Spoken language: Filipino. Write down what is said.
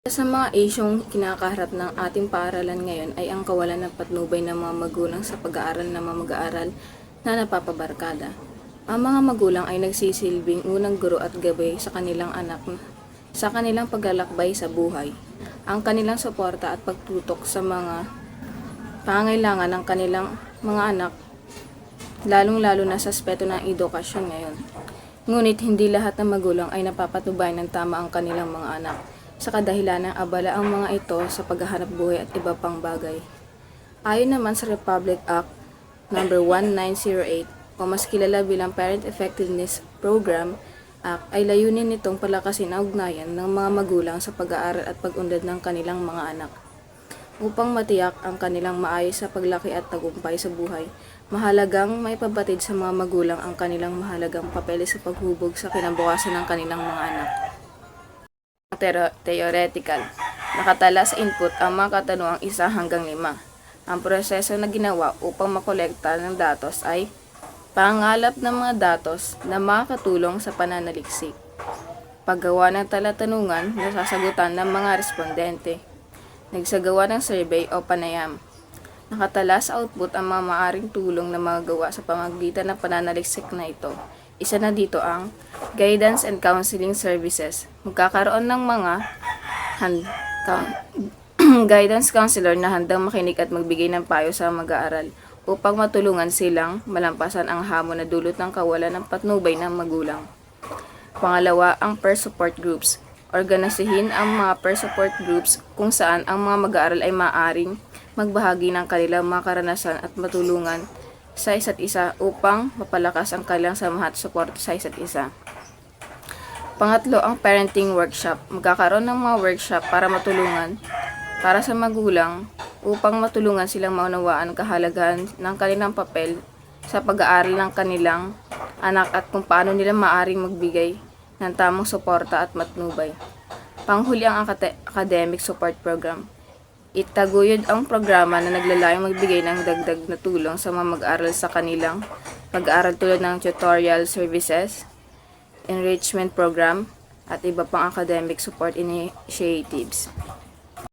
Sa mga isyong kinakaharap ng ating paaralan ngayon ay ang kawalan ng patnubay ng mga magulang sa pag-aaral ng mga mag-aaral na napapabarkada. Ang mga magulang ay nagsisilbing unang guro at gabay sa kanilang anak sa kanilang paglalakbay sa buhay. Ang kanilang suporta at pagtutok sa mga pangangailangan ng kanilang mga anak, lalong-lalo na sa aspeto ng edukasyon ngayon. Ngunit hindi lahat ng magulang ay napapatubay ng tama ang kanilang mga anak, sa kadahilan ng abala ang mga ito sa paghahanap buhay at iba pang bagay. Ayon naman sa Republic Act No. 1908 o mas kilala bilang Parent Effectiveness Program Act, ay layunin nitong palakasin ang ugnayan ng mga magulang sa pag-aaral at pag-unlad ng kanilang mga anak. Upang matiyak ang kanilang maayos sa paglaki at tagumpay sa buhay, mahalagang maipabatid sa mga magulang ang kanilang mahalagang papeles sa paghubog sa kinabukasan ng kanilang mga anak. Theoretical. Nakatala sa input ang mga katanungang 1 hanggang 5. Ang proseso na ginawa upang makolekta ng datos ay pangalap ng mga datos na makakatulong sa pananaliksik, paggawa ng talatanungan na sasagutan ng mga respondente, nagsagawa ng survey o panayam. Nakatala sa output ang mga maaring tulong na magagawa sa pamamagitan ng pananaliksik na ito. Isa na dito ang guidance and counseling services. Magkakaroon ng mga guidance counselor na handang makinig at magbigay ng payo sa mag-aaral upang matulungan silang malampasan ang hamon na dulot ng kawalan ng patnubay ng magulang. Pangalawa, ang peer support groups. Organisahin ang mga peer support groups kung saan ang mga mag-aaral ay maaaring magbahagi ng kanilang mga karanasan at matulungan sa isa't isa upang mapalakas ang kanilang samahan at suporta sa isa't isa. Pangatlo, ang parenting workshop. Magkakaroon ng mga workshop para sa magulang upang matulungan silang maunawaan ang kahalagahan ng kanilang papel sa pag-aaral ng kanilang anak at kung paano nila maaaring magbigay ng tamang suporta at matnubay. Panghuli, ang academic support program. Itaguyod ang programa na naglalayong magbigay ng dagdag na tulong sa mga mag-aaral sa kanilang pag-aaral tulad ng tutorial services, enrichment program, at iba pang academic support initiatives.